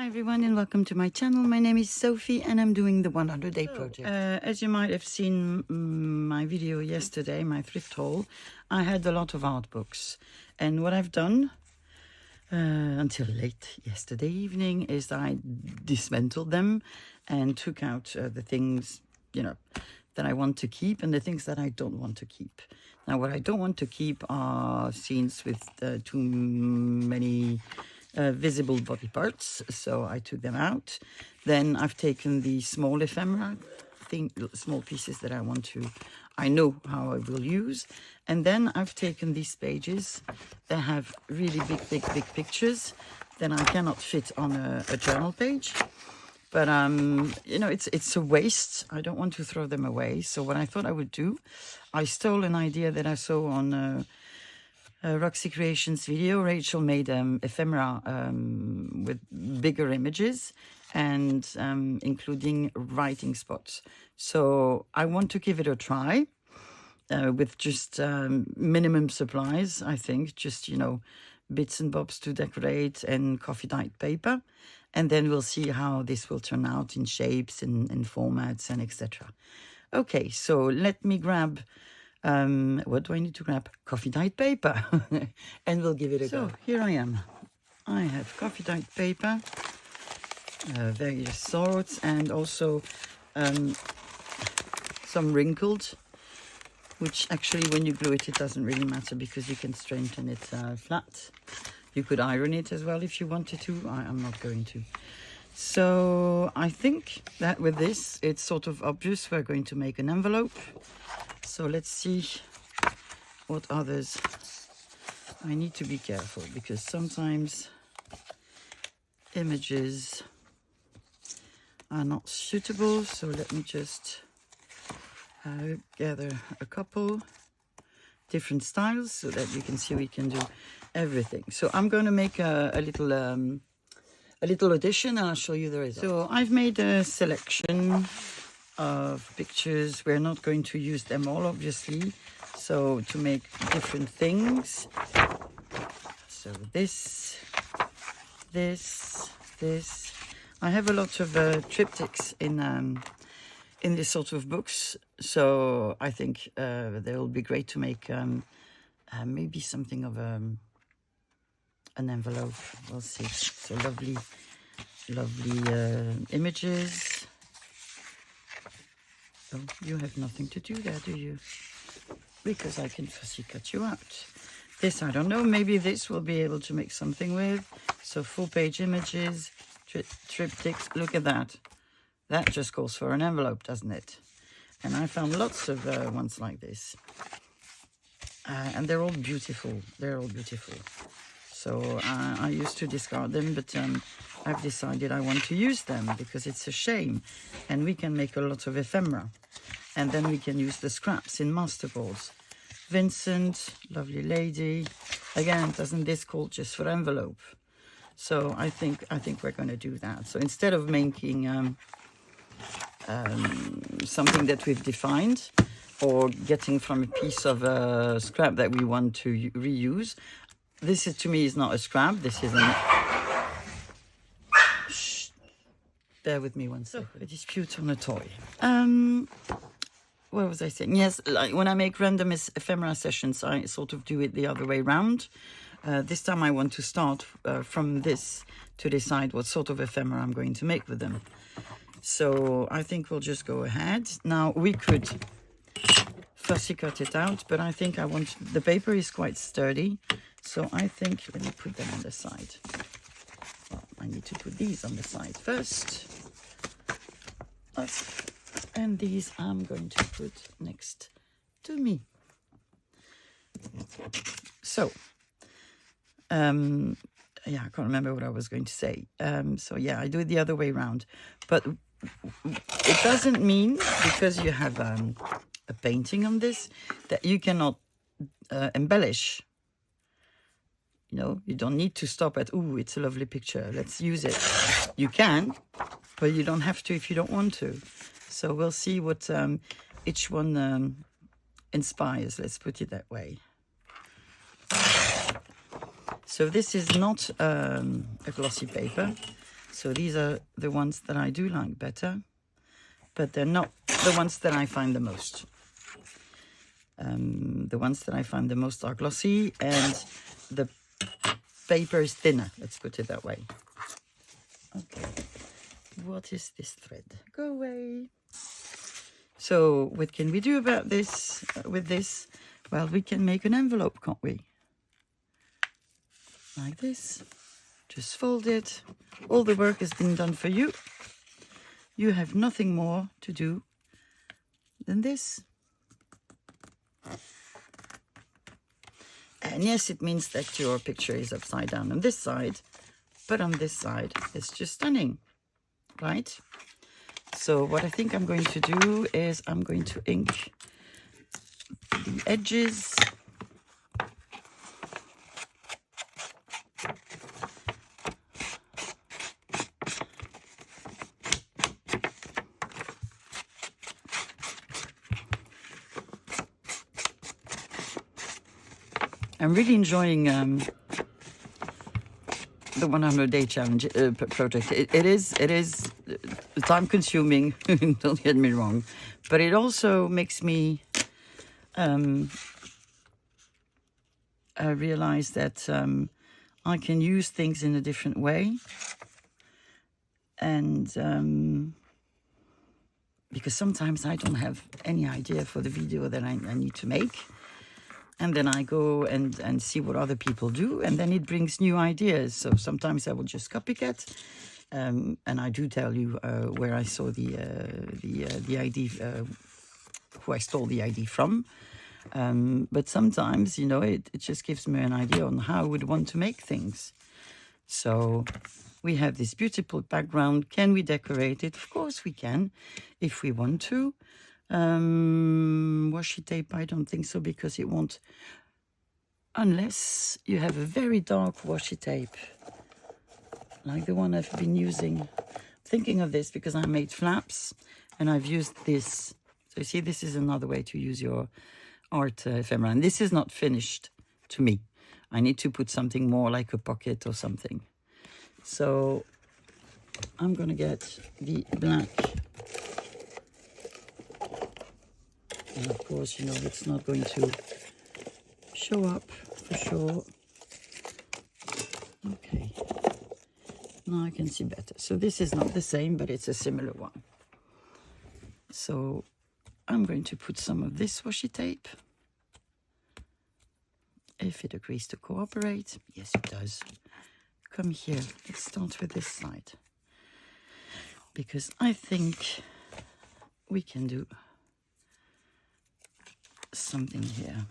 Hi everyone and welcome to my channel. My name is Sophie and I'm doing the 100-day project. As you might have seen my video yesterday, my thrift haul, I had a lot of art books. And what I've done until late yesterday evening is I dismantled them and took out the things, that I want to keep and the things that I don't want to keep. Now, what I don't want to keep are scenes with too many visible body parts, so I took them out. Then I've taken the small ephemera, small pieces that I know how I will use. And then I've taken these pages that have really big pictures that I cannot fit on a journal page. But, it's a waste. I don't want to throw them away. So what I thought I would do, I stole an idea that I saw on Roxy Creations video. Rachel made ephemera with bigger images and including writing spots. So I want to give it a try with just minimum supplies, I think. Just, bits and bobs to decorate and coffee dyed paper. And then we'll see how this will turn out in shapes and formats and etc. Okay, so let me grab... what do I need to grab? Coffee dyed paper. And we'll give it a go. So here I am. I have coffee dyed paper, various sorts, and also some wrinkled, which actually when you glue it, it doesn't really matter because you can straighten it flat. You could iron it as well if you wanted to. I'm not going to. So I think that with this, it's sort of obvious we're going to make an envelope. So let's see what others. I need to be careful because sometimes images are not suitable. So let me just gather a couple different styles so that you can see we can do everything. So I'm going to make a little addition and I'll show you the result. So I've made a selection of pictures. We're not going to use them all, obviously, so to make different things. So this. I have a lot of triptychs in this sort of books, so I think they will be great to make maybe something of an envelope. We'll see. So lovely images. Oh, you have nothing to do there, do you? Because I can fussy cut you out. This, I don't know, maybe this will be able to make something with. So full page images, triptychs, look at that. That just calls for an envelope, doesn't it? And I found lots of ones like this. And they're all beautiful. They're all beautiful. So I used to discard them, but I've decided I want to use them because it's a shame. And we can make a lot of ephemera. And then we can use the scraps in masterboards. Vincent, lovely lady. Again, doesn't this call just for envelope? So I think we're going to do that. So instead of making something that we've defined or getting from a piece of scrap that we want to reuse, this is, to me, is not a scrap. This is an... Shh. Bear with me one second. A dispute on a toy. What was I saying? Yes, like when I make random ephemera sessions, I sort of do it the other way around. This time I want to start from this to decide what sort of ephemera I'm going to make with them. So I think we'll just go ahead. Now we could fussy cut it out, but I think the paper is quite sturdy. So I think, let me put them on the side. Well, I need to put these on the side first. And these I'm going to put next to me. So, yeah, I can't remember what I was going to say. So yeah, I do it the other way around. But it doesn't mean, because you have a painting on this, that you cannot embellish. You don't need to stop at, ooh, it's a lovely picture, let's use it. You can, but you don't have to if you don't want to. So we'll see what each one inspires, let's put it that way. So this is not a glossy paper. So these are the ones that I do like better, but they're not the ones that I find the most. The ones that I find the most are glossy, and the paper is thinner, let's put it that way. Okay, what is this thread? Go away. So what can we do about this, with this? Well, we can make an envelope, can't we? Like this. Just fold it. All the work has been done for you. You have nothing more to do than this. And yes, it means that your picture is upside down on this side, but on this side, it's just stunning, right? So what I think I'm going to do is I'm going to ink the edges. I'm really enjoying the 100-day challenge project. It is time consuming, don't get me wrong, but it also makes me realize that I can use things in a different way, and because sometimes I don't have any idea for the video that I need to make. And then I go and see what other people do, and then it brings new ideas. So sometimes I will just copycat, and I do tell you where I saw the ID, who I stole the ID from. But sometimes, you know, it just gives me an idea on how I would want to make things. So we have this beautiful background. Can we decorate it? Of course we can, if we want to. Washi tape, I don't think so, because it won't, unless you have a very dark washi tape like the one I've been using. Thinking of this because I made flaps and I've used this. So you see, this is another way to use your art ephemera, and this is not finished to me. I need to put something more like a pocket or something. So I'm gonna get the black. And of course, you know, it's not going to show up for sure. Okay, now I can see better. So this is not the same, but it's a similar one. So I'm going to put some of this washi tape, if it agrees to cooperate. Yes, it does. Come here, let's start with this side, because I think we can do something here.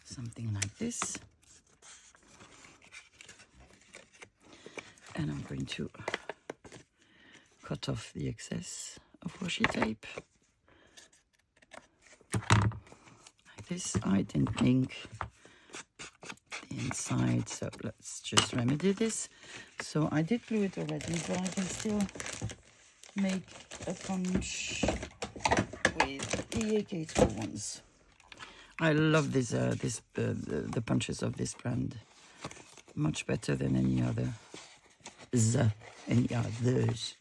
Something like this. And I'm going to cut off the excess of washi tape. Like this. I didn't ink the inside, so let's just remedy this. So I did glue it already, but I can still make a punch with the AK2 ones. I love this, the punches of this brand. Much better than any other. Any others.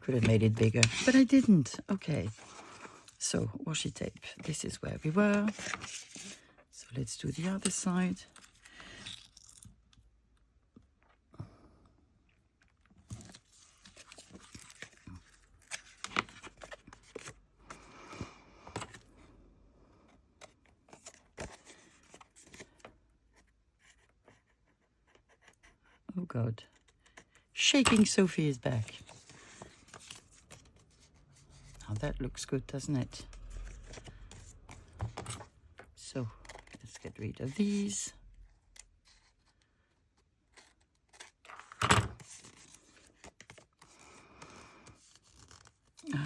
Could have made it bigger, but I didn't. Okay. So washi tape. This is where we were. So let's do the other side. Oh God. Shaking Sophie is back. Now that looks good, doesn't it? So let's get rid of these.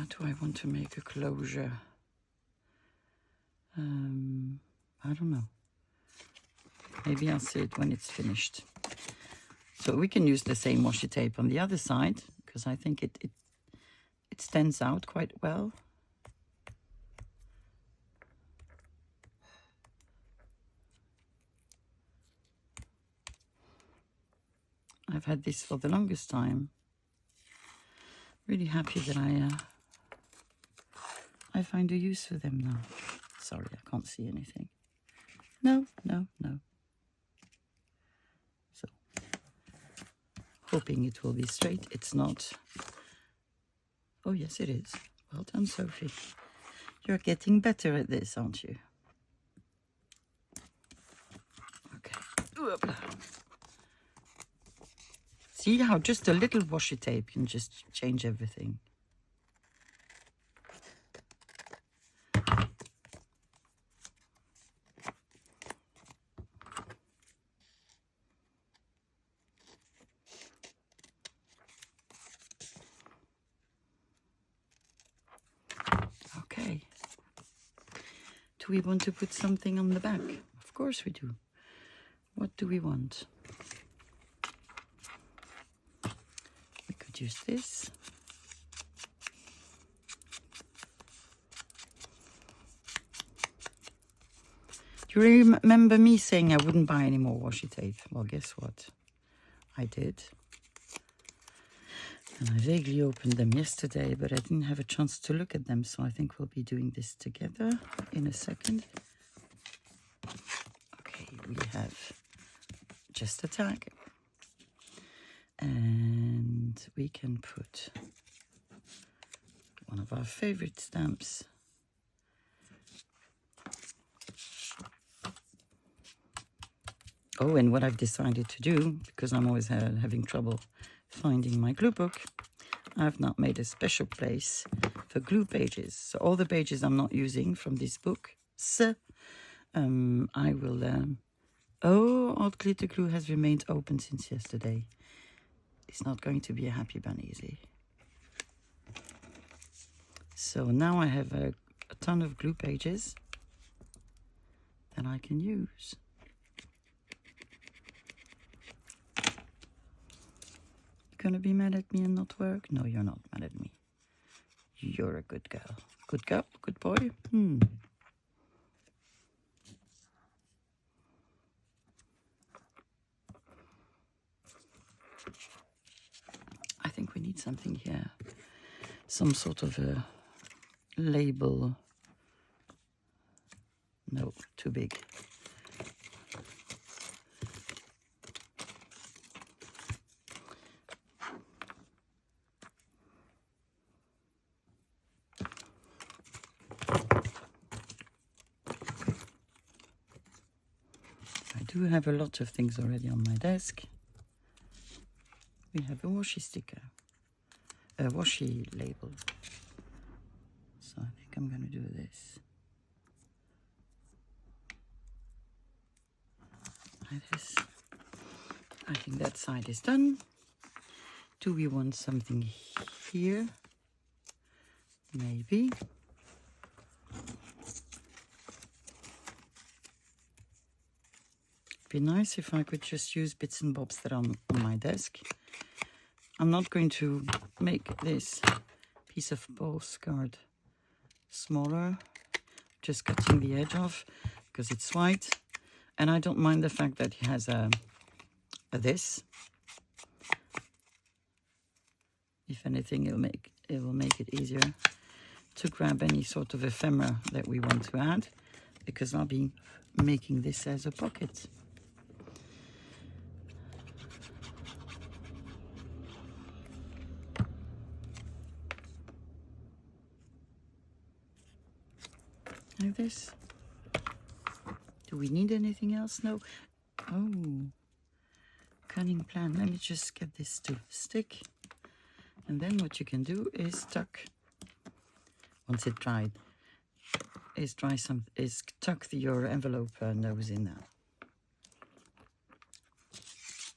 Do I want to make a closure? I don't know. Maybe I'll see it when it's finished. So we can use the same washi tape on the other side, because I think it stands out quite well. I've had this for the longest time. Really happy that I find a use for them now. Sorry, I can't see anything. No. So, hoping it will be straight. It's not. Oh, yes, it is. Well done, Sophie. You're getting better at this, aren't you? Okay. See how just a little washi tape can just change everything. Okay. Do we want to put something on the back? Of course we do. What do we want? We could use this. Do you remember me saying I wouldn't buy any more washi tape? Well, guess what? I did. And I vaguely opened them yesterday, but I didn't have a chance to look at them, so I think we'll be doing this together in a second. Okay, we have just a tag. And we can put one of our favorite stamps. Oh, and what I've decided to do, because I'm always having trouble finding my glue book, I've now made a special place for glue pages. So all the pages I'm not using from this book, I will... oh, Old Glitter Glue has remained open since yesterday. It's not going to be a happy bunny, is he? So now I have a ton of glue pages that I can use. Gonna be mad at me and not work? No, you're not mad at me. You're a good girl. Good girl? Good boy? I think we need something here. Some sort of a label. No, too big. I do have a lot of things already on my desk. We have a washi sticker, a washi label. So I think I'm going to do this. Like this. I think that side is done. Do we want something here? Maybe. Be nice if I could just use bits and bobs that are on my desk. I'm not going to make this piece of postcard smaller, just cutting the edge off because it's white, and I don't mind the fact that it has a this. If anything, it will make it easier to grab any sort of ephemera that we want to add, because I'll be making this as a pocket. Like this. Do we need anything else? No. Oh, cunning plan. Let me just get this to stick. And then what you can do is tuck, once it dried, is tuck your envelope nose in there.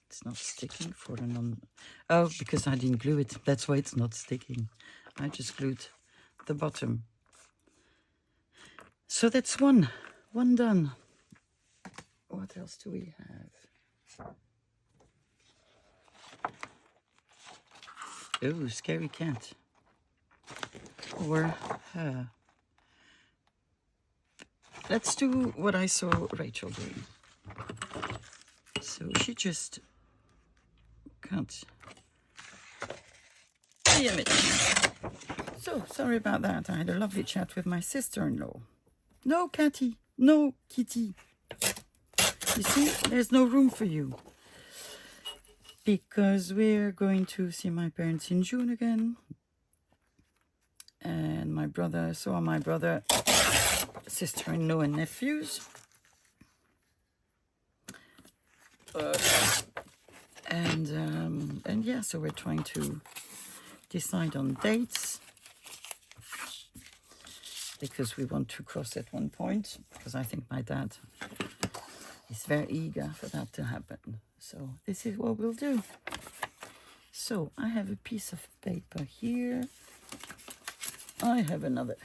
It's not sticking for the non... Oh, because I didn't glue it. That's why it's not sticking. I just glued the bottom. So that's one done. What else do we have? Oh, scary cat. Or her. Let's do what I saw Rachel doing. So she just cut. Damn it. So, sorry about that. I had a lovely chat with my sister-in-law. No, Catty. No, Kitty. You see, there's no room for you. Because we're going to see my parents in June again. And my brother, so are my brother, sister-in-law and nephews. And yeah, so we're trying to decide on dates. Because we want to cross at one point. Because I think my dad is very eager for that to happen. So this is what we'll do. So I have a piece of paper here. I have another.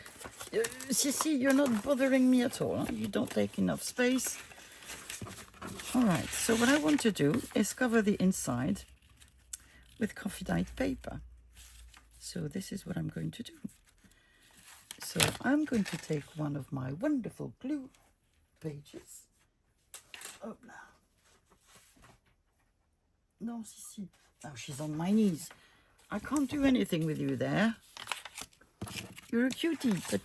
Sissy, you're not bothering me at all. Huh? You don't take enough space. All right, so what I want to do is cover the inside with coffee dyed paper. So this is what I'm going to do. So I'm going to take one of my wonderful glue pages. Oh, now. No, Sissy. Now she's on my knees. I can't do anything with you there. You're a cutie, but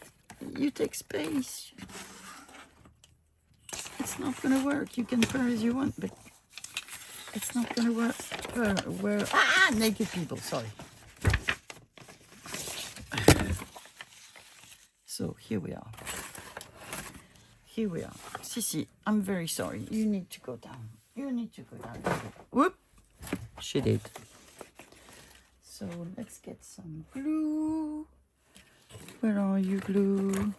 you take space. It's not going to work. You can purr as you want, but it's not going to work. Naked people, sorry. So here we are. Here we are. Sissy, I'm very sorry. You need to go down. You need to go down. Whoop! She did. So let's get some glue. Where are you, glue?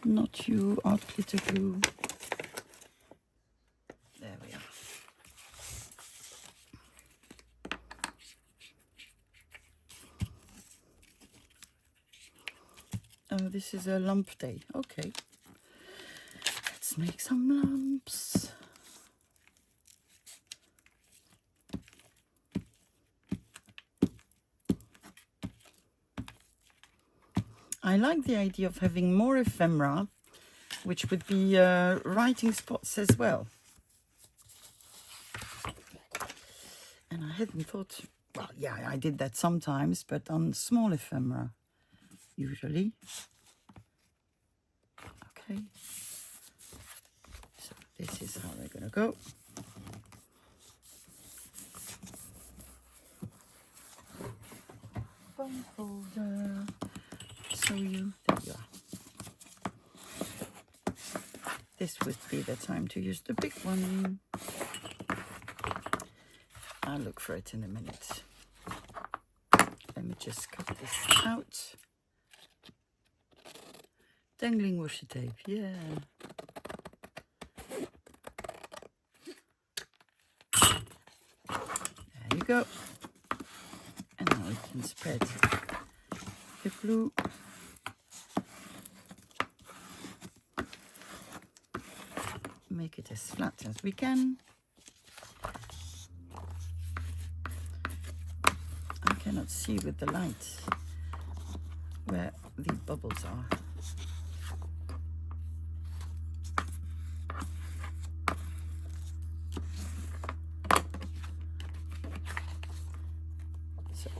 Not you, art glitter glue. There we are. Oh, this is a lump day. Okay. Let's make some lumps. I like the idea of having more ephemera, which would be writing spots as well. And I hadn't thought, well, yeah, I did that sometimes, but on small ephemera, usually. Okay. So this is how they're going to go. Phone folder. There you are. This would be the time to use the big one. I'll look for it in a minute. Let me just cut this out. Dangling washi tape, yeah. There you go. And now we can spread the glue. Make it as flat as we can. I cannot see with the light where the bubbles are. So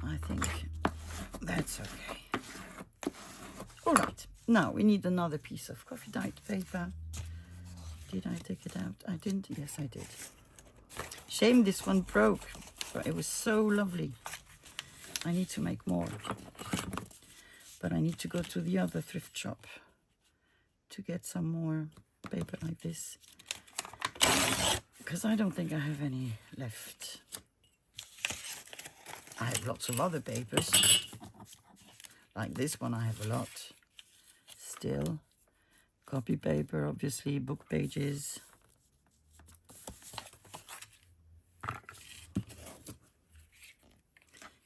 I think that's okay. All right, now we need another piece of coffee dyed paper. Did I take it out? I didn't. Yes, I did. Shame this one broke, but it was so lovely. I need to make more. But I need to go to the other thrift shop to get some more paper like this. Because I don't think I have any left. I have lots of other papers. Like this one I have a lot. Still. Copy paper, obviously, book pages.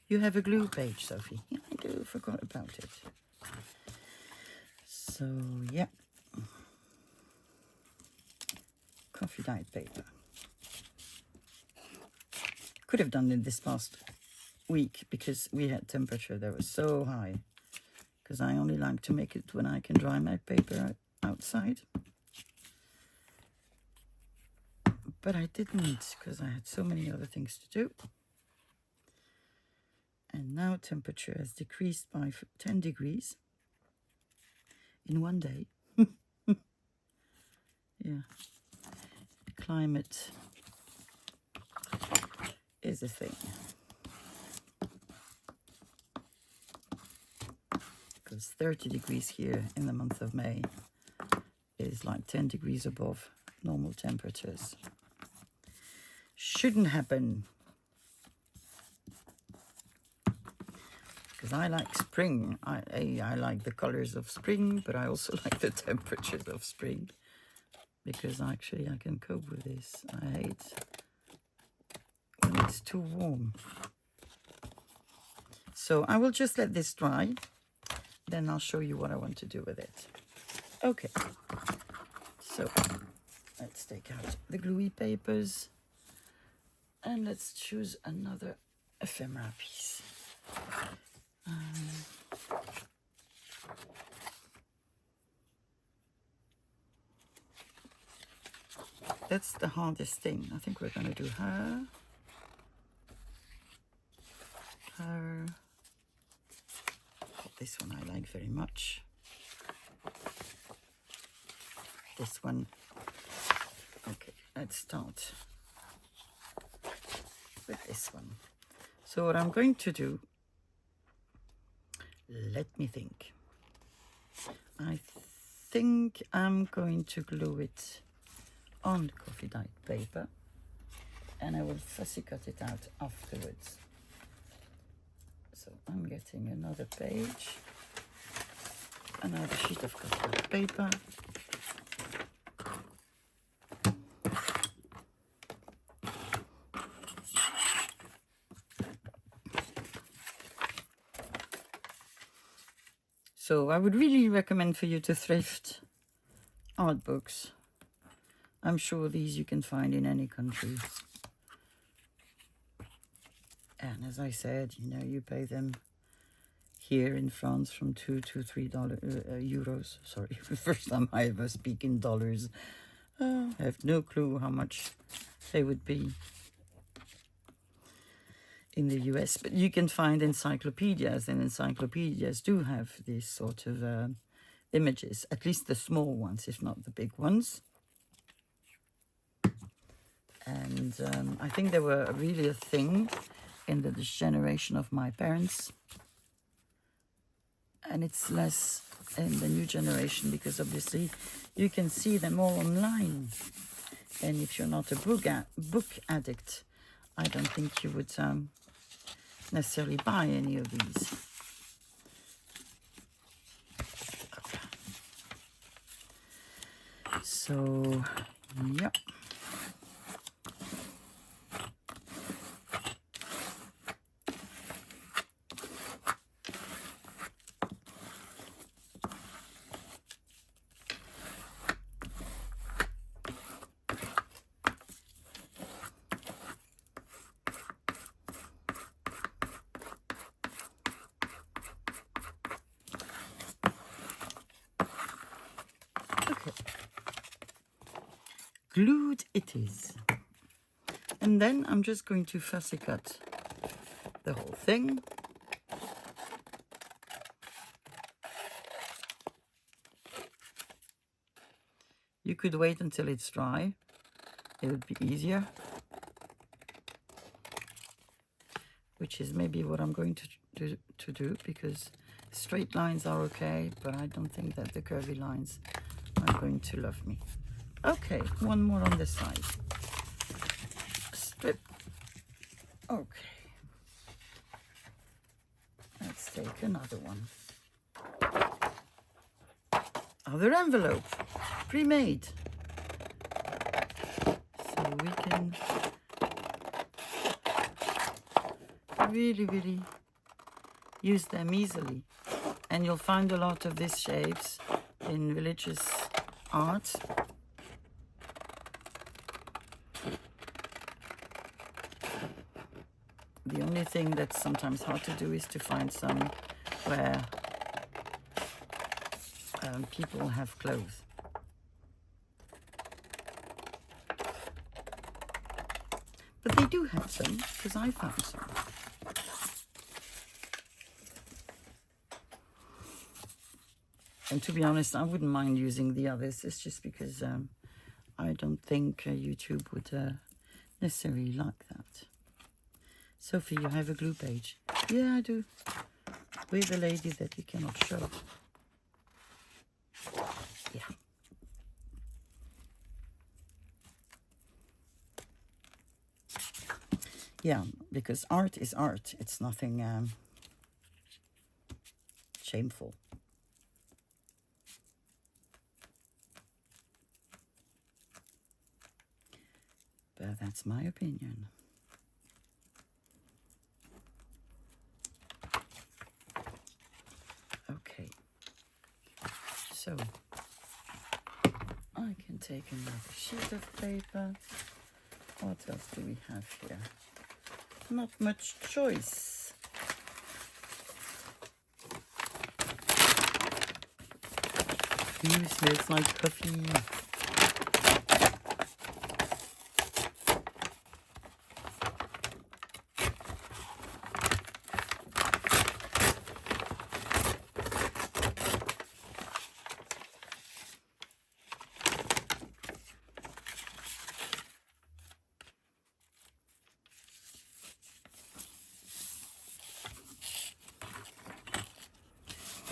You have a glue page, Sophie. Yeah, I do. Forgot about it. So, yeah. Coffee dyed paper. Could have done it this past week because we had temperature that was so high. Because I only like to make it when I can dry my paper outside. but I didn't because I had so many other things to do. And now temperature has decreased by 10 degrees in one day. Yeah, climate is a thing. Because 30 degrees here in the month of May is like 10 degrees above normal temperatures. Shouldn't happen. Because I like spring. I like the colors of spring, but I also like the temperatures of spring. Because actually I can cope with this. I hate when it's too warm. So I will just let this dry. Then I'll show you what I want to do with it. Okay. So let's take out the gluey papers. And let's choose another ephemera piece. That's the hardest thing. I think we're going to do her. This one I like very much. This one. Okay, let's start with this one. So what I'm going to do, let me think. I think I'm going to glue it on the coffee dyed paper, and I will fussy cut it out afterwards. So I'm getting another page, another sheet of coffee dyed paper. So I would really recommend for you to thrift art books. I'm sure these you can find in any country. And as I said, you know, you pay them here in France from $2 to $3 euros. Sorry, the first time I ever speak in dollars. I have no clue how much they would be in the US. But you can find encyclopedias, and encyclopedias do have these sort of images, at least the small ones, if not the big ones. And I think they were really a thing in the generation of my parents. And it's less in the new generation because obviously you can see them all online. And if you're not a book addict, I don't think you would necessarily buy any of these. Okay. So, yeah. Glued it is. And then I'm just going to fussy cut the whole thing. You could wait until it's dry. It would be easier. Which is maybe what I'm going to do because straight lines are okay, but I don't think that the curvy lines are going to love me. Okay, one more on this side. Strip. Okay. Let's take another one. Other envelope, pre-made. So we can really use them easily. And you'll find a lot of these shapes in religious art. The only thing that's sometimes hard to do is to find some where people have clothes. But they do have some, because I found some. And to be honest, I wouldn't mind using the others. It's just because I don't think YouTube would necessarily like that. Sophie, you have a glue page. Yeah, I do. With a lady that you cannot show. Yeah. Yeah, because art is art. It's nothing shameful. But that's my opinion. Okay. So, I can take another sheet of paper. What else do we have here? Not much choice. Ooh, smells like coffee.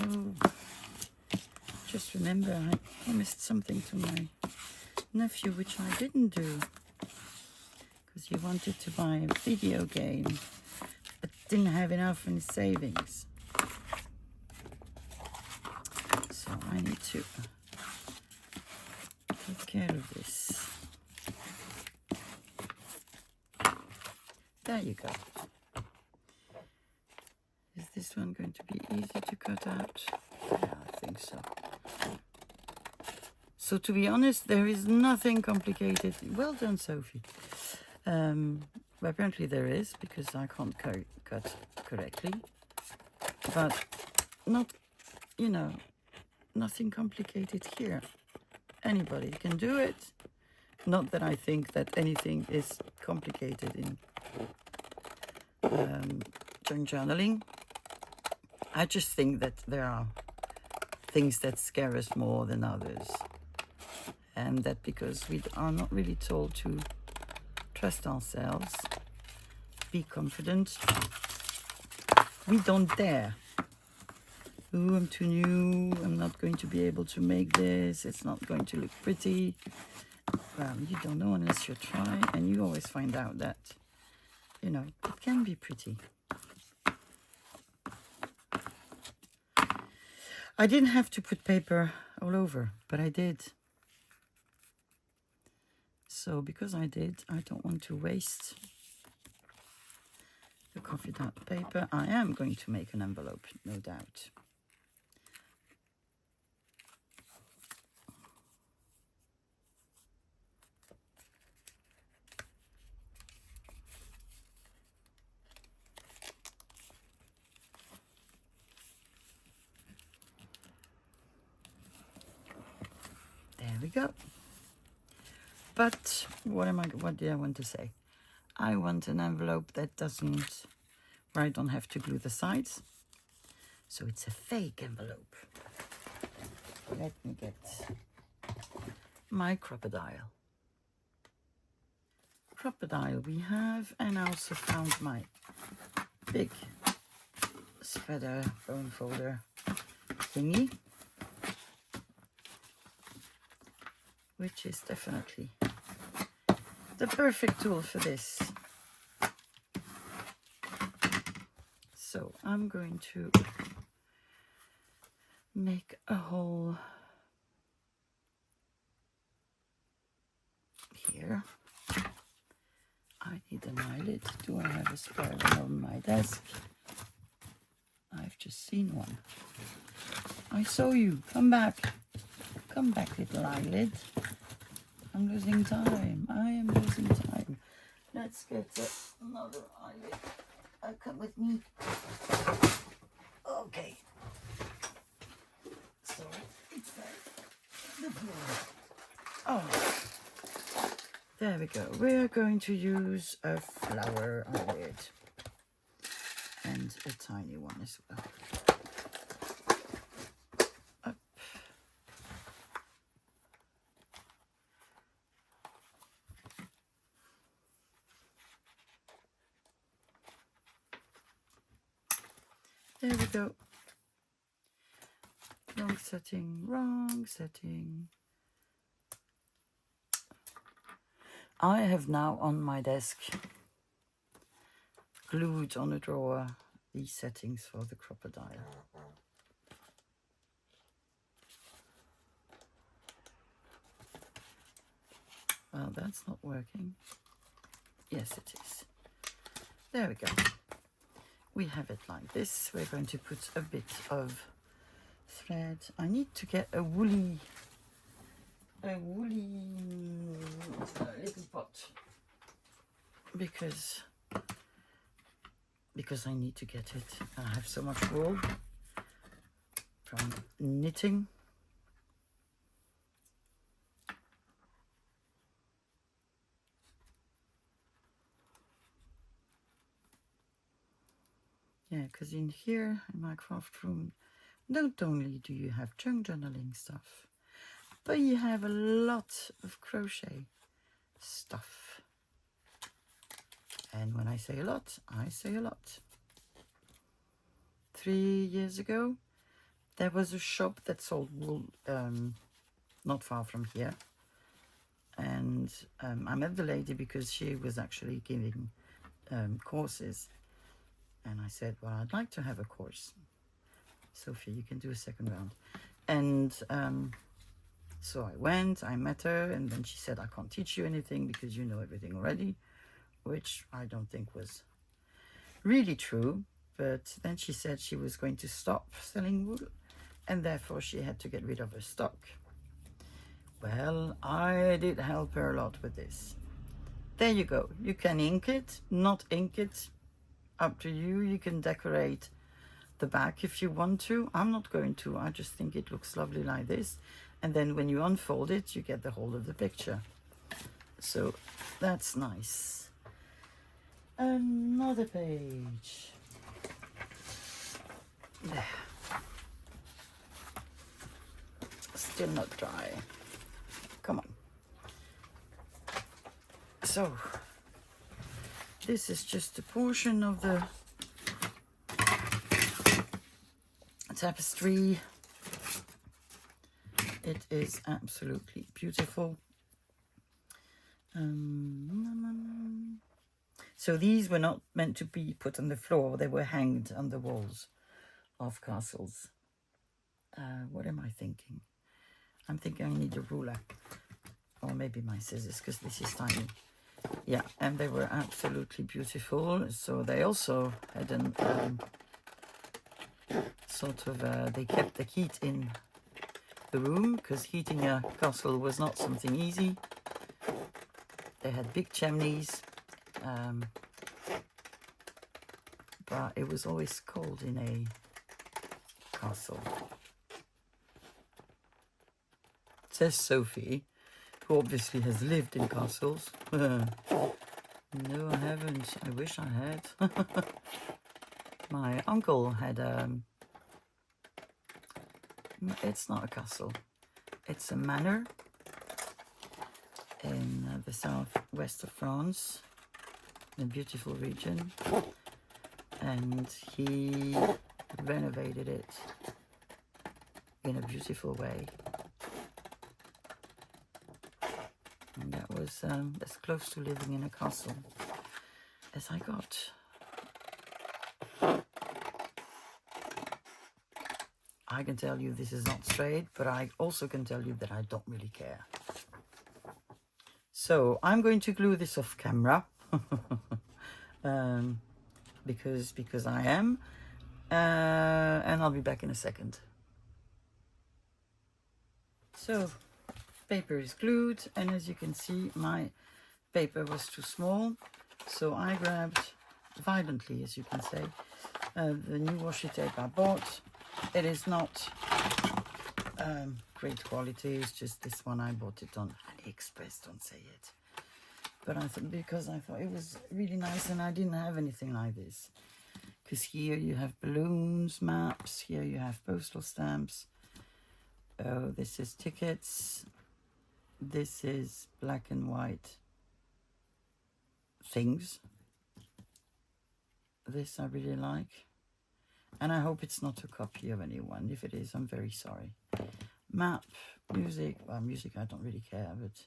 Oh, just remember I promised something to my nephew which I didn't do, because he wanted to buy a video game but didn't have enough in his savings. So I need to take care of this. There you go. Is this one going to be easy to cut out? Yeah, I think so. So to be honest, there is nothing complicated. Well done, Sophie. Well, apparently there is, because I can't cut correctly. But not, you know, nothing complicated here. Anybody can do it. Not that I think that anything is complicated in junk journaling. I just think that there are things that scare us more than others. And that because we are not really told to trust ourselves, be confident, we don't dare. Ooh, I'm too new, I'm not going to be able to make this, it's not going to look pretty. Well, you don't know unless you try, and you always find out that, you know, it can be pretty. I didn't have to put paper all over, but I did. So because I did, I don't want to waste the coffee dot paper. I am going to make an envelope, no doubt. There we go. But what did I want to say? I want an envelope that doesn't, where I don't have to glue the sides. So it's a fake envelope. Let me get my crocodile. Crocodile we have, and I also found my big spreader bone folder thingy, which is definitely the perfect tool for this. So I'm going to make a hole here. I need an eyelid. Do I have a spare one on my desk? I've just seen one. I saw you. Come back. Come back, little eyelid. I'm losing time. I am losing time. Let's get another eyelid. Come with me. Okay. So it's the blue. Oh, There we go. We're going to use a flower on it. And a tiny one as well. Up. There we go. Wrong setting, wrong setting. I have now on my desk glued on a drawer these settings for the crocodile. Well, that's not working. Yes, it is. There we go. We have it like this. We're going to put a bit of thread. I need to get a woolly little pot because I need to get it. I have so much wool from knitting. Yeah, because in here, in my craft room, not only do you have junk journaling stuff, but you have a lot of crochet stuff. And when I say a lot, I say a lot. 3 years ago, there was a shop that sold wool not far from here. And I met the lady because she was actually giving courses. And I said, well, I'd like to have a course. Sophie, you can do a second round. And so I went, I met her, and then she said, I can't teach you anything because you know everything already, which I don't think was really true. But then she said she was going to stop selling wool, and therefore she had to get rid of her stock. Well, I did help her a lot with this. There you go. You can ink it, not ink it, up to you. You can decorate the back if you want to. I'm not going to. I just think it looks lovely like this. And then when you unfold it, you get the whole of the picture. So that's nice. Another page. There. Still not dry. Come on. So this is just a portion of the tapestry. It is absolutely beautiful. So these were not meant to be put on the floor. They were hanged on the walls of castles. What am I thinking? I'm thinking I need a ruler. Or maybe my scissors, because this is tiny. Yeah, and they were absolutely beautiful. So they also had an they kept the heat in the room, because heating a castle was not something easy. They had big chimneys, but it was always cold in a castle. Says Sophie, who obviously has lived in castles. No, I haven't. I wish I had. My uncle had it's not a castle, it's a manor in the southwest of France, a beautiful region, and he renovated it in a beautiful way. And that was as close to living in a castle as I got. I can tell you this is not straight, but I also can tell you that I don't really care. So I'm going to glue this off camera because I am, and I'll be back in a second. So paper is glued, and as you can see, my paper was too small, so I grabbed violently, as you can say, the new washi tape I bought. It is not great quality, it's just this one. I bought it on AliExpress, don't say it. but I thought, because I thought it was really nice, and I didn't have anything like this. Because here you have balloons, maps, here you have postal stamps. Oh, this is tickets. This is black and white things. This I really like. And I hope it's not a copy of anyone. If it is, I'm very sorry. Map, music. Well, music I don't really care, but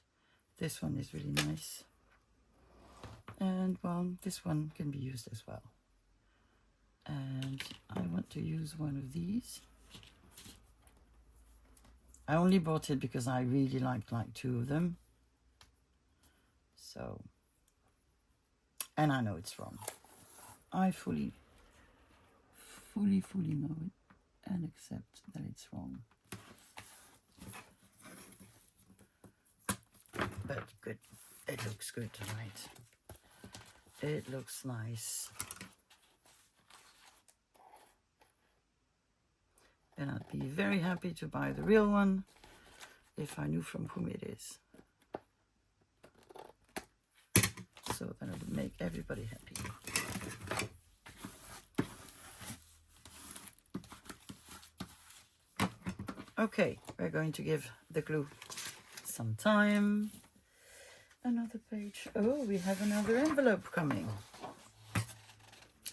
this one is really nice. And, well, this one can be used as well. And I want to use one of these. I only bought it because I really liked like 2 of them. So, and I know it's wrong. I fully know it and accept that it's wrong. But good, it looks good tonight. It looks nice. And I'd be very happy to buy the real one if I knew from whom it is. So then it would make everybody happy. Okay, we're going to give the glue some time. Another page. Oh, we have another envelope coming.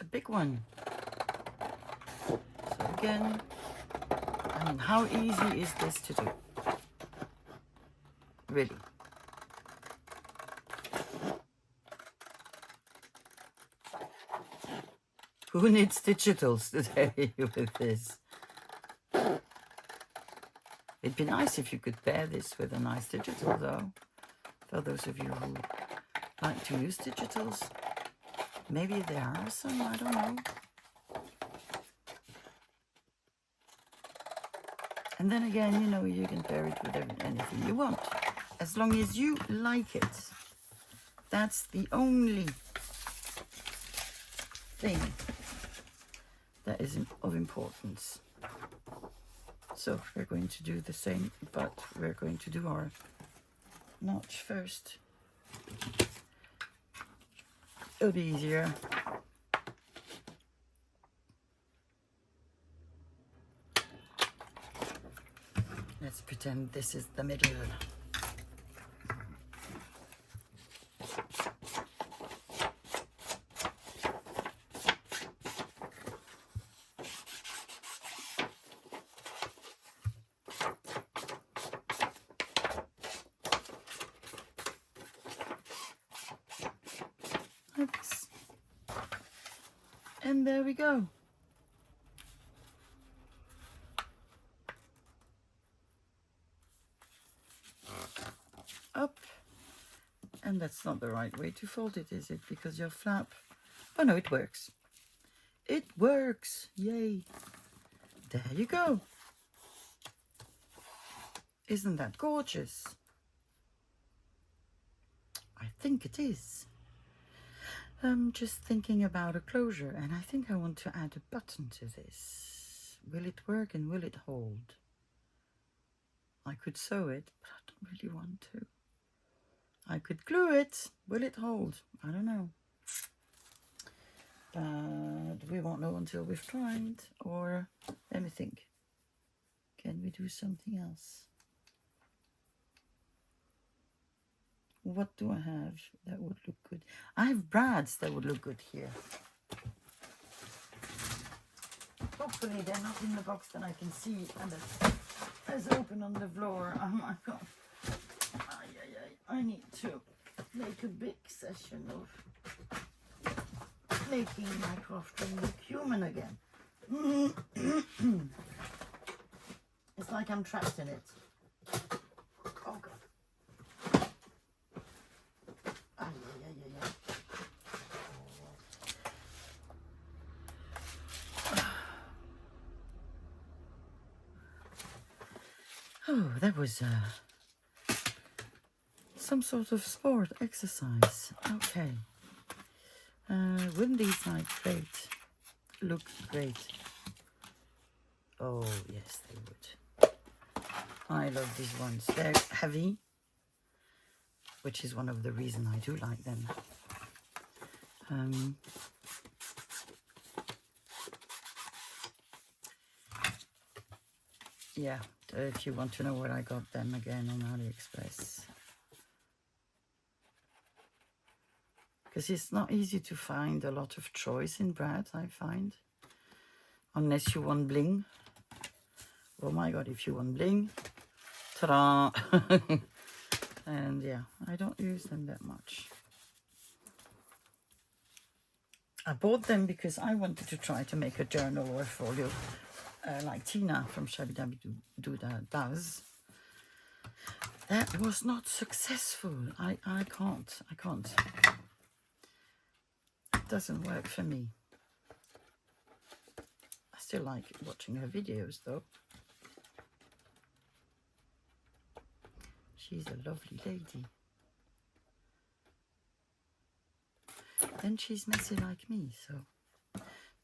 A big one. So again, I mean, how easy is this to do? Really. Who needs digitals today with this? It'd be nice if you could pair this with a nice digital, though. For those of you who like to use digitals. Maybe there are some, I don't know. And then again, you know, you can pair it with anything you want. As long as you like it. That's the only thing that is of importance. So we're going to do the same, but we're going to do our notch first. It'll be easier. Let's pretend this is the middle. Oops. And there we go. Up. And that's not the right way to fold it, is it? Because your flap... Oh no, it works. It works. Yay. There you go. Isn't that gorgeous? I think it is. I'm just thinking about a closure, and I think I want to add a button to this. Will it work and will it hold? I could sew it, but I don't really want to. I could glue it. Will it hold? I don't know. But we won't know until we've tried. Or, let me think. Can we do something else? What do I have that would look good? I have brads that would look good here. Hopefully they're not in the box that I can see and that's open on the floor. Oh my god. I need to make a big session of making my crafting look human again. It's like I'm trapped in it. Oh god. Oh, that was some sort of sport exercise. Okay. Wouldn't these like look great? Oh yes, they would. I love these ones. They're heavy. which is one of the reasons I do like them. Yeah, if you want to know where I got them, again on AliExpress. Because it's not easy to find a lot of choice in brad, I find. Unless you want bling. Oh my god, if you want bling. Ta-da! And yeah, I don't use them that much. I bought them because I wanted to try to make a journal or a folio like Tina from Shabby Dabby Doodah does. That was not successful. I can't. It doesn't work for me. I still like watching her videos though. She's a lovely lady. And she's messy like me, so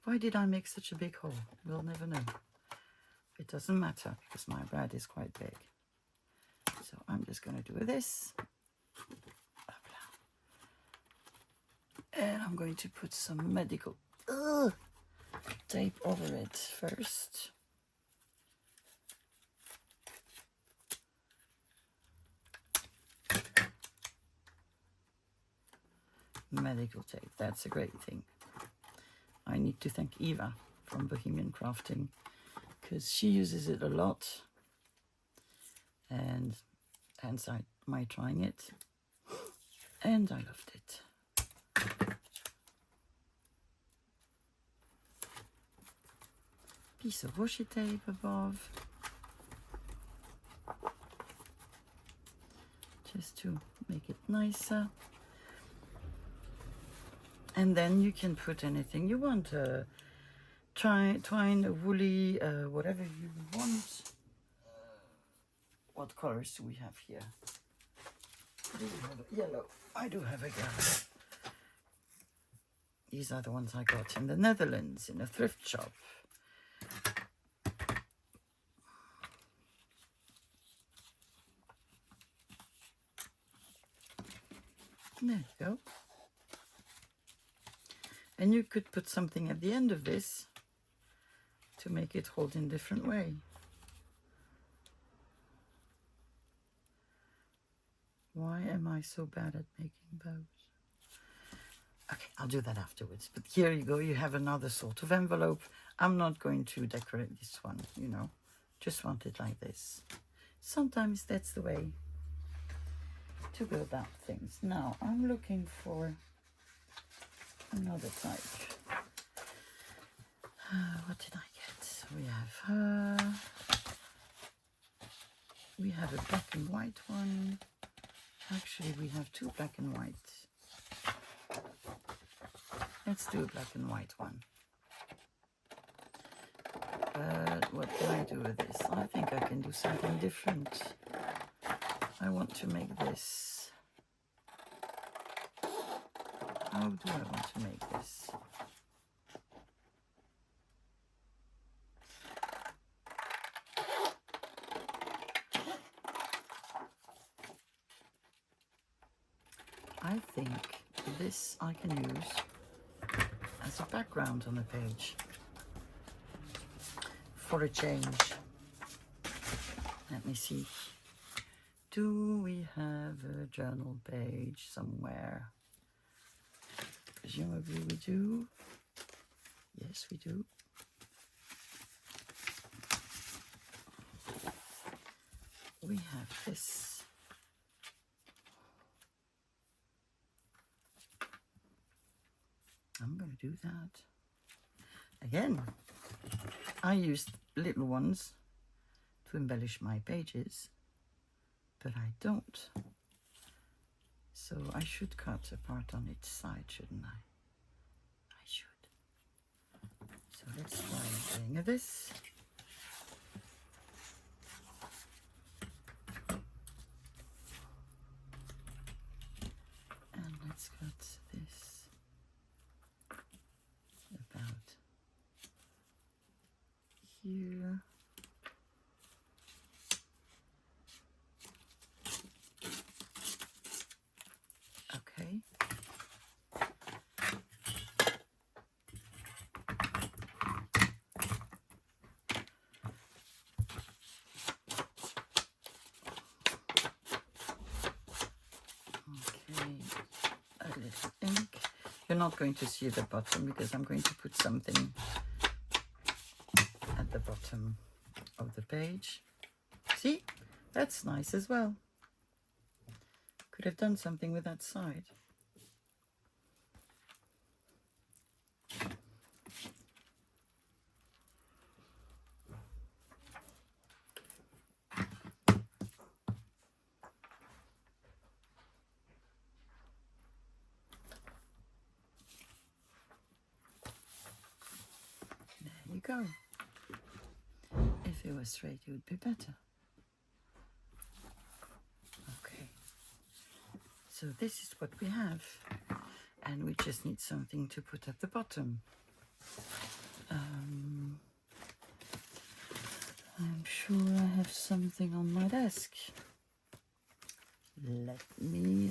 why did I make such a big hole? We'll never know. It doesn't matter because my brad is quite big. So I'm just going to do this. And I'm going to put some medical tape over it first. Medical tape, that's a great thing. I need to thank Eva from Bohemian Crafting because she uses it a lot, and hence my trying it, and I loved it. Piece of washi tape above, just to make it nicer. And then you can put anything you want, twine, woolly, whatever you want. What colors do we have here? Do we have a yellow? I do have a yellow. These are the ones I got in the Netherlands in a thrift shop. There you go. And you could put something at the end of this to make it hold in a different way. Why am I so bad at making bows? Okay, I'll do that afterwards. But here you go, you have another sort of envelope. I'm not going to decorate this one, you know. Just want it like this. Sometimes that's the way to build up things. Now, I'm looking for another type. What did I get? We have a black and white one. Actually, we have two black and white. Let's do a black and white one. But what can I do with this? I think I can do something different. I want to make this. How do I want to make this? I think this I can use as a background on a page for a change. Let me see. Do we have a journal page somewhere? Presumably we do. Yes, we do. We have this. I'm going to do that. Again, I used little ones to embellish my pages, but I don't. So I should cut a part on each side, shouldn't I? I should. So let's try doing this. And let's cut this about here. You're not going to see the bottom because I'm going to put something at the bottom of the page. See, that's nice as well. Could have done something with that side. There you go. If it was straight, it would be better. Okay. So this is what we have. And we just need something to put at the bottom. I'm sure I have something on my desk. Let me.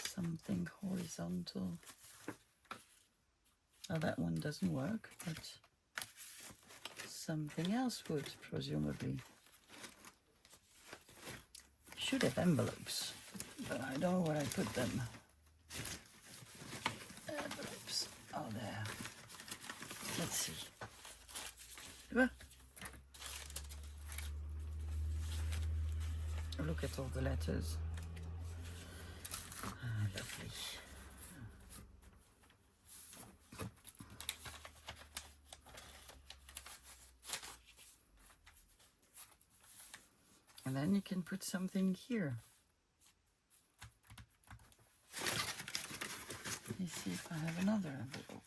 Something horizontal. Now that one doesn't work, but something else would, presumably. Should have envelopes, but I don't know where I put them. Envelopes. Oh, there. Let's see. Look at all the letters. Lovely. And then you can put something here. Let me see if I have another envelope.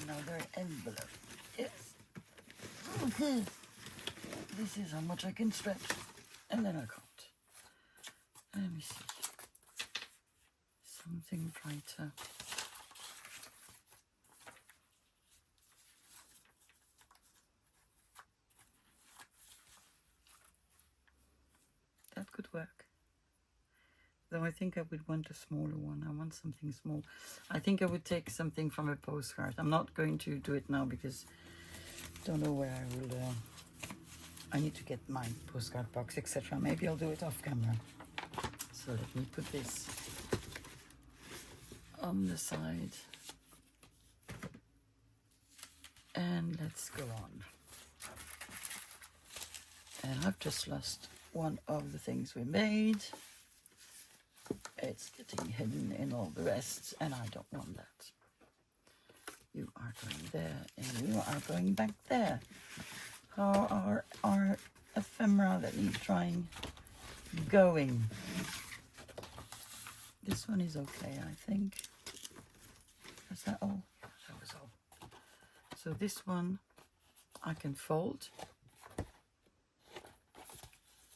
Another envelope. Yes. Okay. This is how much I can stretch. And then I can't. Let me see. Something brighter. That could work. Though I think I would want a smaller one. I want something small. I think I would take something from a postcard. I'm not going to do it now because I don't know where I will... I need to get my postcard box, etc. Maybe I'll do it off camera. So let me put this on the side. And let's go on. And I've just lost one of the things we made. It's getting hidden in all the rest, and I don't want that. You are going there, and you are going back there. How are our ephemera that need trying going? This one is okay, I think. Is that all? Yeah, that was all. So this one I can fold.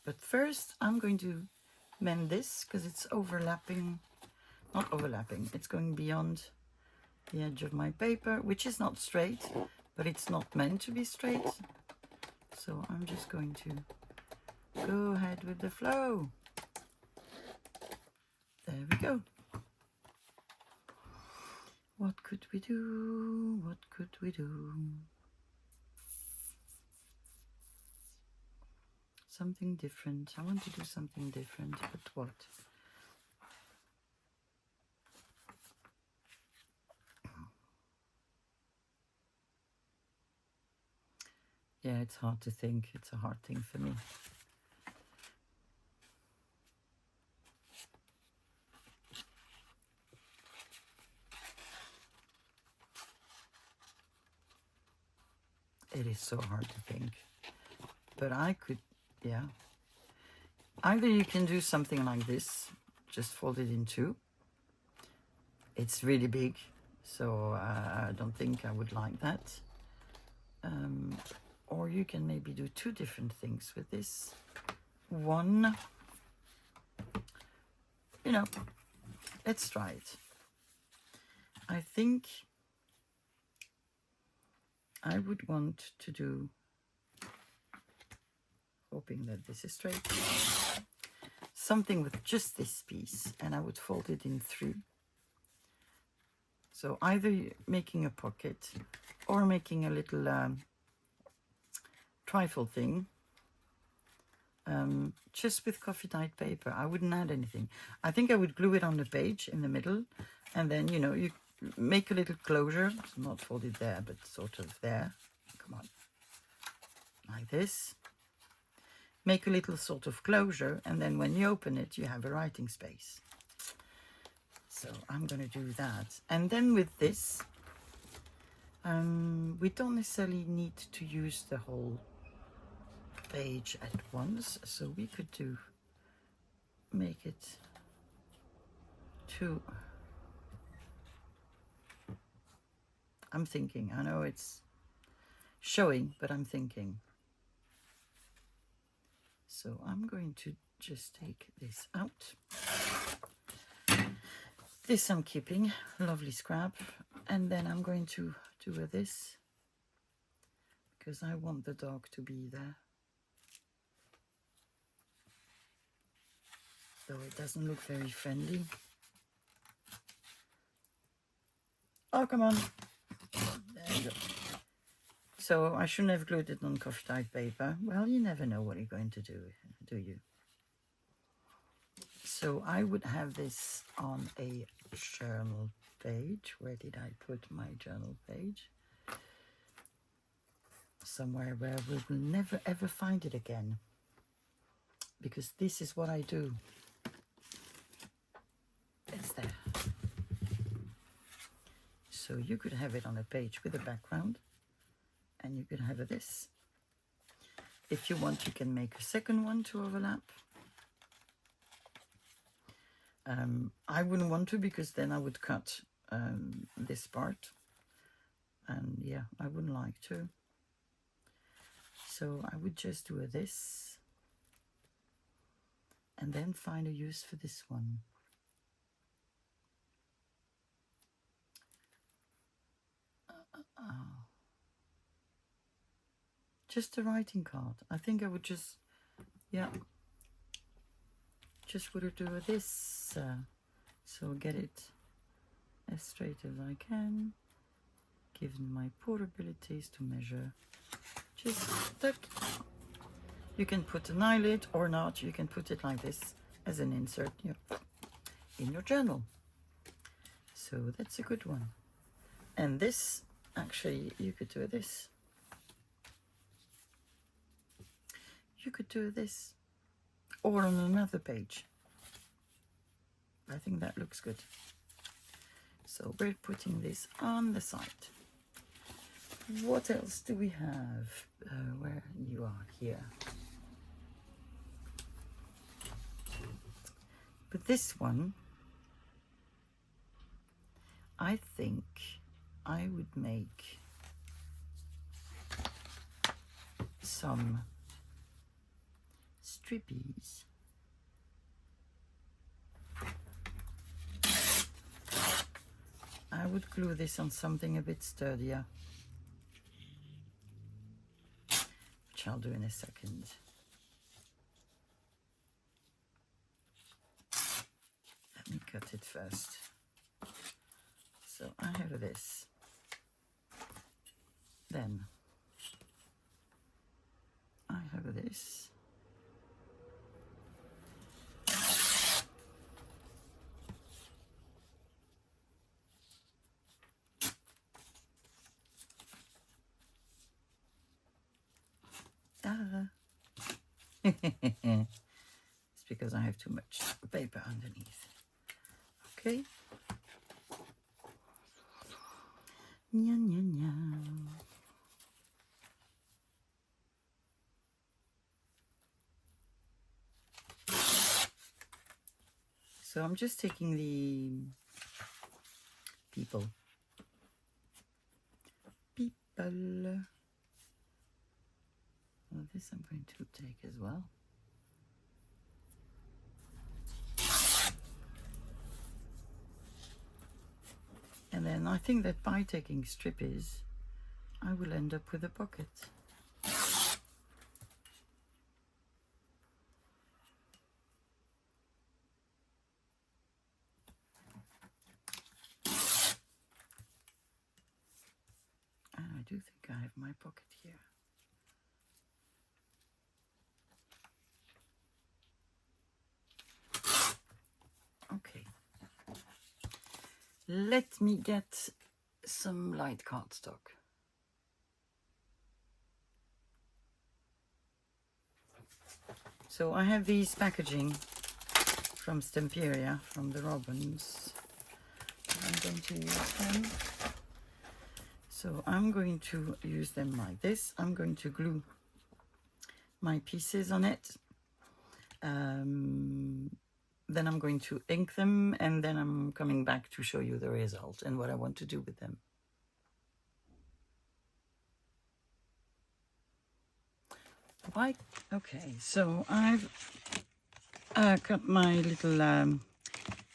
But first I'm going to mend this because it's overlapping. Not overlapping, it's going beyond the edge of my paper, which is not straight, but it's not meant to be straight. So I'm just going to go ahead with the flow. There we go. What could we do? What could we do? Something different. I want to do something different, but what? Yeah, it's hard to think. It's a hard thing for me. It is so hard to think. But I could, yeah. Either you can do something like this, just fold it in two. It's really big, so I don't think I would like that. Or you can maybe do two different things with this. One, you know, let's try it. I think I would want to do, hoping that this is straight, something with just this piece, and I would fold it in three. So either making a pocket or making a little trifle thing. just with coffee dyed paper. I wouldn't add anything. I think I would glue it on the page in the middle, and then, you know, you make a little closure. It's not folded there, but sort of there. Come on. Like this. Make a little sort of closure, and then when you open it, you have a writing space. So I'm going to do that. And then with this, we don't necessarily need to use the whole page at once, so we could make it two. I'm thinking, I know it's showing, but I'm thinking. So I'm going to just take this out. This I'm keeping, lovely scrap. And then I'm going to do this, because I want the dog to be there. Though it doesn't look very friendly. Oh, come on. There you go. So I shouldn't have glued it on coffee dyed paper. Well, you never know what you're going to do you? So I would have this on a journal page. Where did I put my journal page? Somewhere where we will never ever find it again. Because this is what I do. It's there. So you could have it on a page with a background. And you could have this. If you want, you can make a second one to overlap. I wouldn't want to, because then I would cut this part. And yeah, I wouldn't like to. So I would just do this. And then find a use for this one. Just a writing card. I think I would just, yeah, just would do this. So get it as straight as I can, given my poor abilities to measure. Just tuck. You can put an eyelid or not. You can put it like this as an insert in your journal. So that's a good one. And this, actually, you could do this. You could do this, or on another page. I think that looks good. So we're putting this on the side. What else do we have? Where you are here. But this one, I think I would make some strippies. I would glue this on something a bit sturdier, which I'll do in a second. Let me cut it first. So I have this. Then I have this. It's because I have too much paper underneath. Okay. Nya, nya, nya. So I'm just taking the people. Well, this I'm going to take as well. And then I think that by taking strippies, I will end up with a pocket. And I do think I have my pocket here. Let me get some light cardstock. So I have these packaging from Stamperia, from the Robins. I'm going to use them. So I'm going to use them like this. I'm going to glue my pieces on it. Then I'm going to ink them, and then I'm coming back to show you the result and what I want to do with them. Right. Okay, so I've cut my little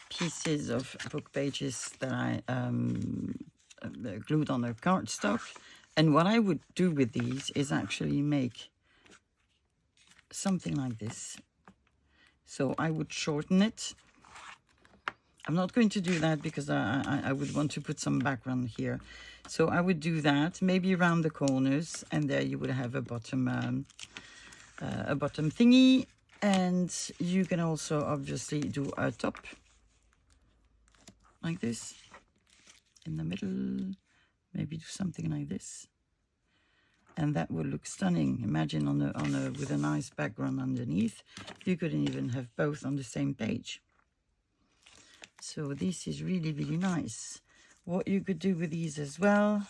pieces of book pages that I glued on a cardstock, and what I would do with these is actually make something like this. So I would shorten it. I'm not going to do that because I would want to put some background here. So I would do that maybe around the corners, and there you would have a bottom thingy. And you can also obviously do a top like this in the middle. Maybe do something like this, and that would look stunning. Imagine with a nice background underneath. You could even have both on the same page. So this is really, really nice. What you could do with these as well,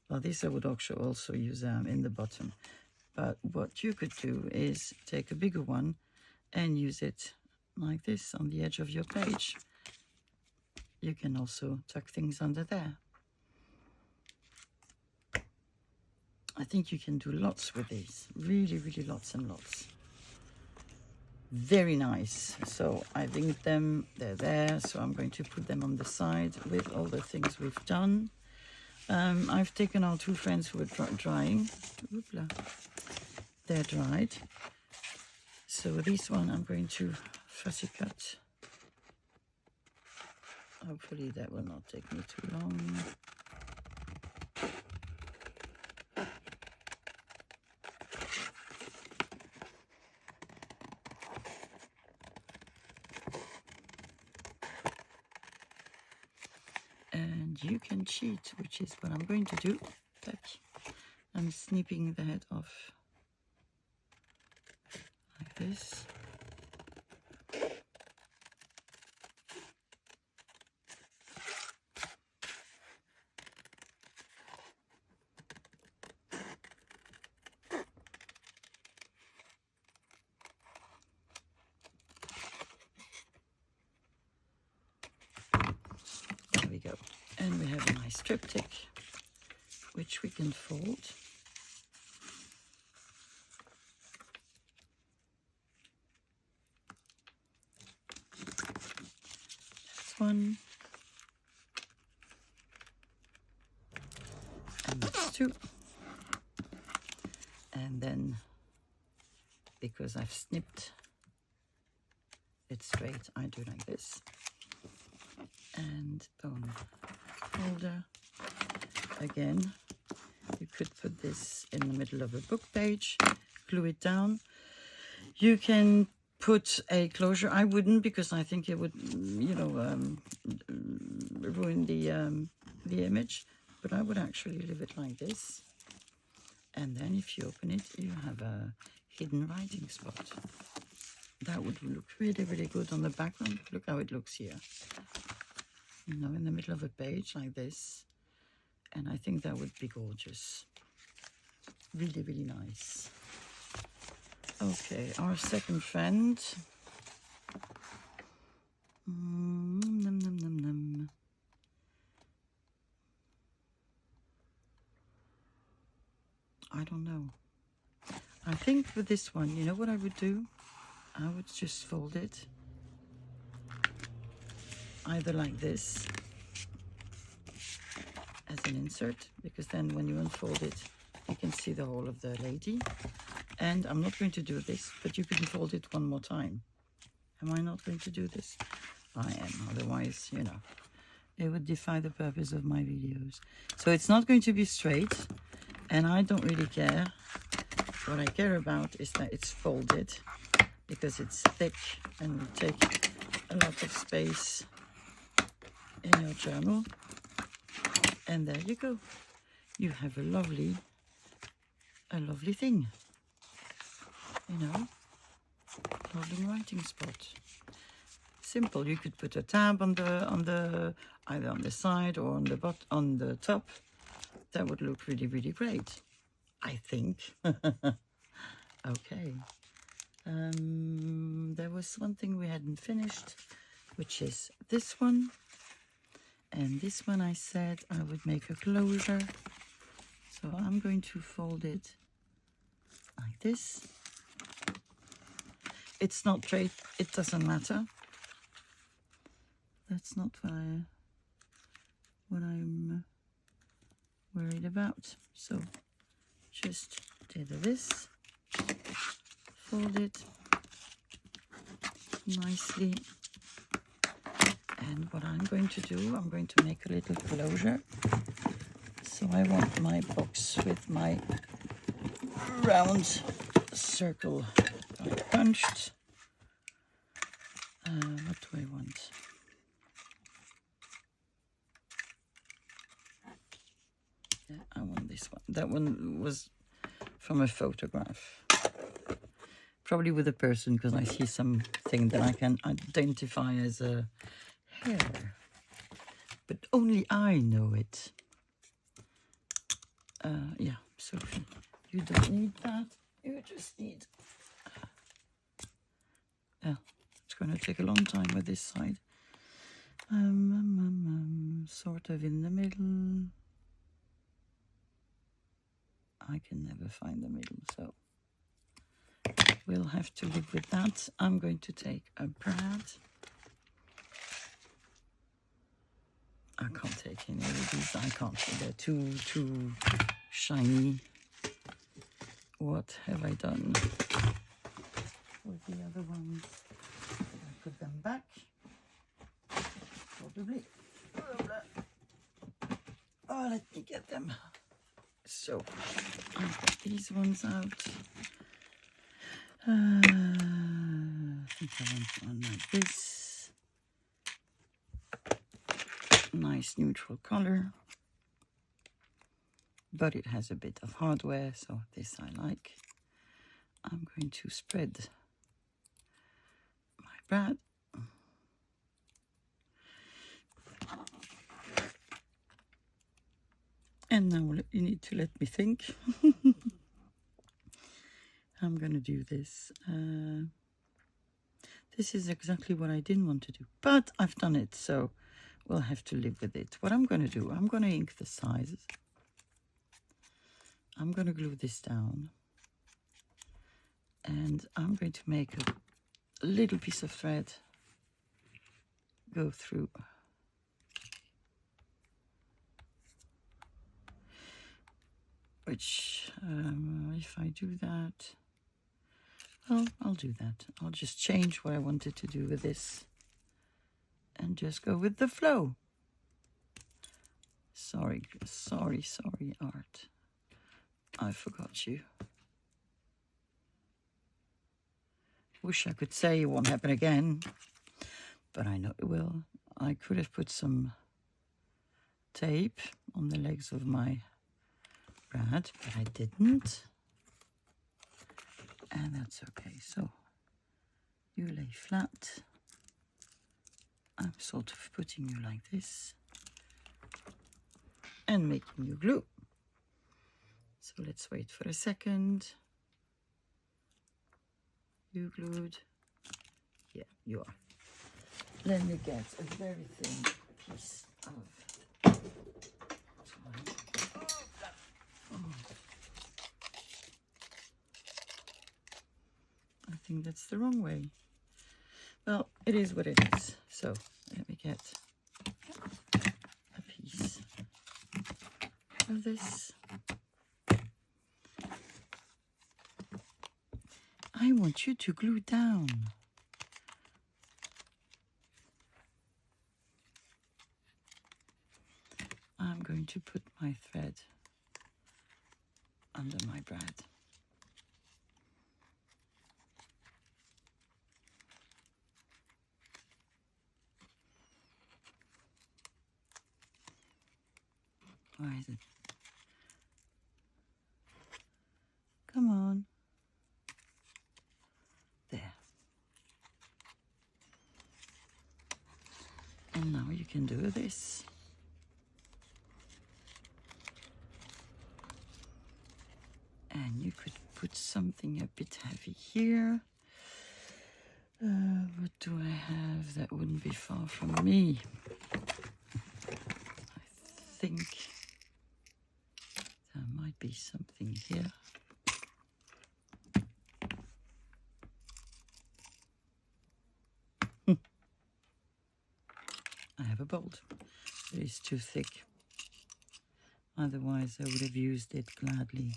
well, this I would also use in the bottom. But what you could do is take a bigger one and use it like this on the edge of your page. You can also tuck things under there. I think you can do lots with these. Really, really lots and lots. Very nice. So I've inked them. They're there. So I'm going to put them on the side with all the things we've done. I've taken our two friends who are drying. Oopla. They're dried. So this one I'm going to fussy cut. Hopefully that will not take me too long. And you can cheat, which is what I'm going to do. I'm snipping the head off like this. There we go. And we have a nice triptych, which we can fold. That's one. And that's two. And then, because I've snipped it straight, I do like this. And bone folder. Again, you could put this in the middle of a book page, glue it down. You can put a closure. I wouldn't, because I think it would, ruin the image. But I would actually leave it like this. And then if you open it, you have a hidden writing spot. That would look really, really good on the background. Look how it looks here. In the middle of a page like this. And I think that would be gorgeous. Really, really nice. Okay, our second friend. Nom, nom, nom, nom. I don't know. I think with this one, you know what I would do? I would just fold it. Either like this as an insert, because then when you unfold it, you can see the whole of the lady. And I'm not going to do this, but you can fold it one more time. Am I not going to do this? I am, otherwise, it would defy the purpose of my videos. So it's not going to be straight, and I don't really care. What I care about is that it's folded, because it's thick and will take a lot of space in your journal. And there you go. You have a lovely thing. You know, lovely writing spot. Simple. You could put a tab on the either on the side or on the top. That would look really, really great, I think. Okay. There was one thing we hadn't finished, which is this one. And this one I said I would make a closure. So I'm going to fold it like this. It's not draped, it doesn't matter. That's not what I'm worried about. So just do this, fold it nicely. And what I'm going to do, I'm going to make a little closure. So I want my box with my round circle punched. What do I want? Yeah, I want this one. That one was from a photograph. Probably with a person, because I see something that I can identify as a hair. But only I know it. Yeah, Sophie, you don't need that. You just need... Yeah, it's going to take a long time with this side. Sort of in the middle. I can never find the middle, so we'll have to live with that. I'm going to take a brad. I can't take any of these. I can't. They're too shiny. What have I done with the other ones? Did I put them back? Probably. Oh, let me get them. So I've got these ones out. I think I want one like this. Nice neutral color. But it has a bit of hardware, so this I like. I'm going to spread my brad. And now you need to let me think. I'm going to do this. This is exactly what I didn't want to do, but I've done it, so we'll have to live with it. What I'm going to do, I'm going to ink the sizes. I'm going to glue this down. And I'm going to make a little piece of thread go through. Which, if I do that, well, I'll do that. I'll just change what I wanted to do with this and just go with the flow. Sorry, Art. I forgot you. Wish I could say it won't happen again, but I know it will. I could have put some tape on the legs of my brad, but I didn't. And that's okay. So you lay flat. I'm sort of putting you like this and making you glue. So let's wait for a second. You glued? Yeah, you are. Let me get a very thin piece of I think that's the wrong way. Well, it is what it is. So let me get a piece of this. I want you to glue down. I'm going to put my thread under my brad. Where is it? Come on. There. And now you can do this. And you could put something a bit heavy here. What do I have that wouldn't be far from me? I think there might be something here. I have a bolt. It is too thick. Otherwise, I would have used it gladly.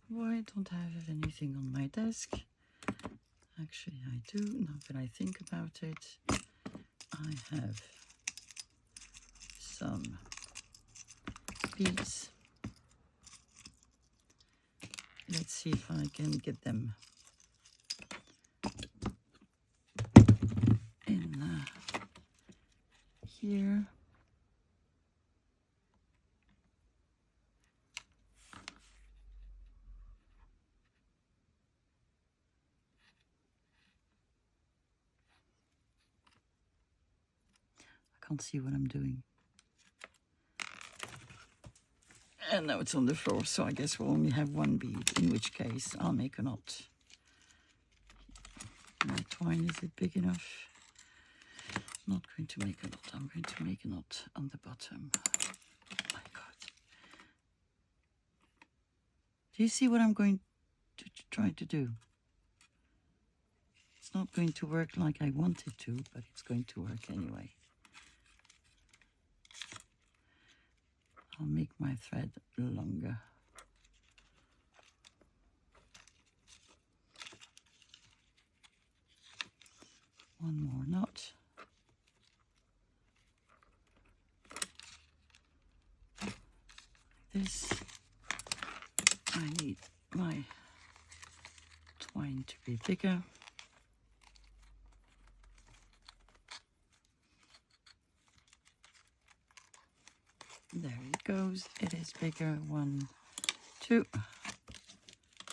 Why don't I have anything on my desk? Actually, I do. Now that I think about it, I have some beads. Let's see if I can get them in here. I can't see what I'm doing. And now it's on the floor, so I guess we'll only have one bead, in which case I'll make a knot. My twine, is it big enough? I'm not going to make a knot. I'm going to make a knot on the bottom. Oh my God. Do you see what I'm going to try to do? It's not going to work like I want it to, but it's going to work anyway. I'll make my thread longer. One more knot. Like this. I need my twine to be bigger. There it goes. It is bigger. 1, 2.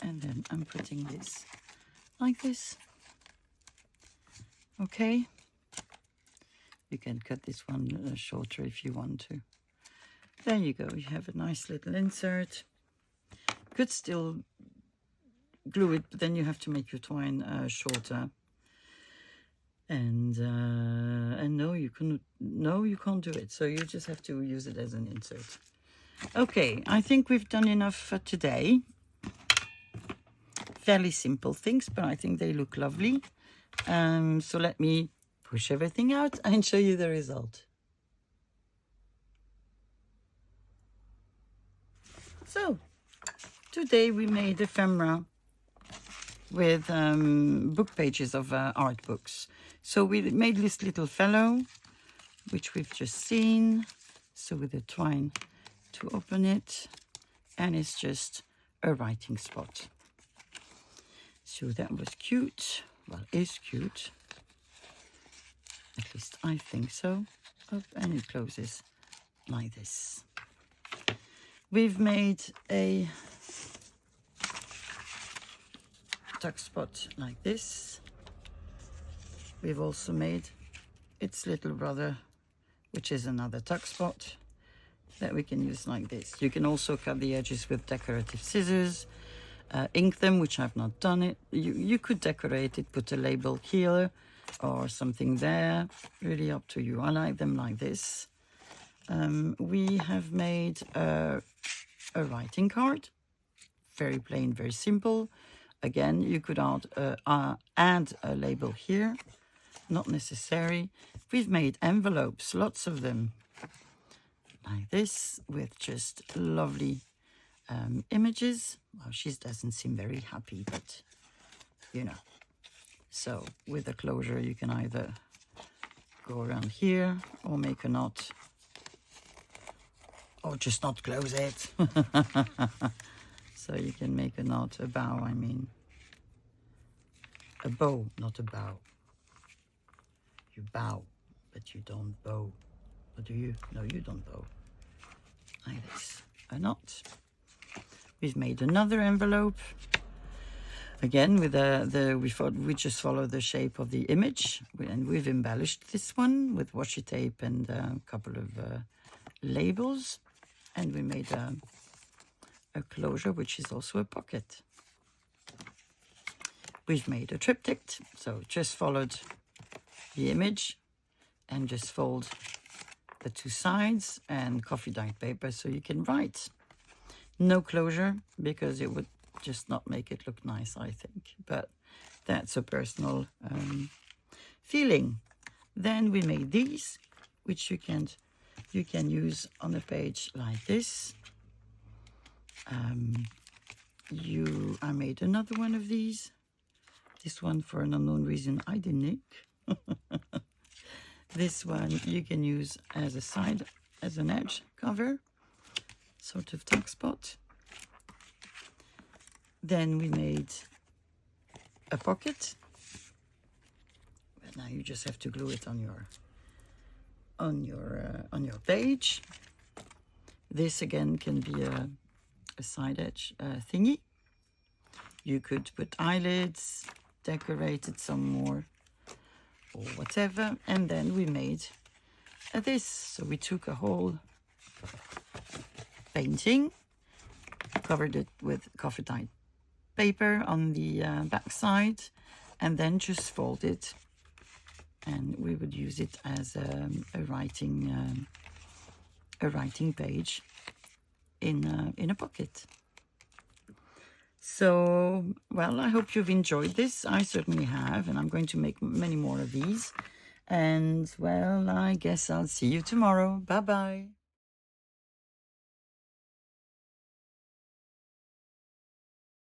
And then I'm putting this like this. Okay. You can cut this one shorter if you want to. There you go. You have a nice little insert. Could still glue it, but then you have to make your twine shorter. And no, you can't do it. So you just have to use it as an insert. Okay, I think we've done enough for today. Fairly simple things, but I think they look lovely. So let me push everything out and show you the result. So today we made ephemera with book pages of art books. So we made this little fellow, which we've just seen. So with the twine to open it, and it's just a writing spot. So that was cute. Well, is cute. At least I think so. Oh, and it closes like this. We've made a tuck spot like this. We've also made its little brother, which is another tuck spot that we can use like this. You can also cut the edges with decorative scissors, ink them, which I've not done it. You could decorate it, put a label here or something there, really up to you. I like them like this. We have made a writing card, very plain, very simple. Again, you could add a label here, not necessary. We've made envelopes, lots of them, like this, with just lovely images. Well, she doesn't seem very happy, but you know. So with a closure, you can either go around here or make a knot, or just not close it. So you can make a knot, a bow, I mean. A bow, not a bow. You bow, but you don't bow. Or do you? No, you don't bow. Like this. A knot. We've made another envelope. Again, with we just follow the shape of the image, and we've embellished this one with washi tape and a couple of labels, and we made a closure, which is also a pocket. We've made a triptych, so just followed the image and just fold the two sides and coffee dyed paper so you can write. No closure, because it would just not make it look nice, I think, but that's a personal feeling. Then we made these, which you can use on a page like this. I made another one of these. This one, for an unknown reason, I didn't nick. This one you can use as a side, as an edge cover, sort of tuck spot. Then we made a pocket. But now you just have to glue it on your page. This again can be a side edge thingy. You could put eyelids, decorate it some more, or whatever. And then we made this. So we took a whole painting, covered it with coffee dyed paper on the back side, and then just fold it, and we would use it as a writing page in a pocket. So, well, I hope you've enjoyed this. I certainly have, and I'm going to make many more of these. And, well, I guess I'll see you tomorrow. Bye-bye.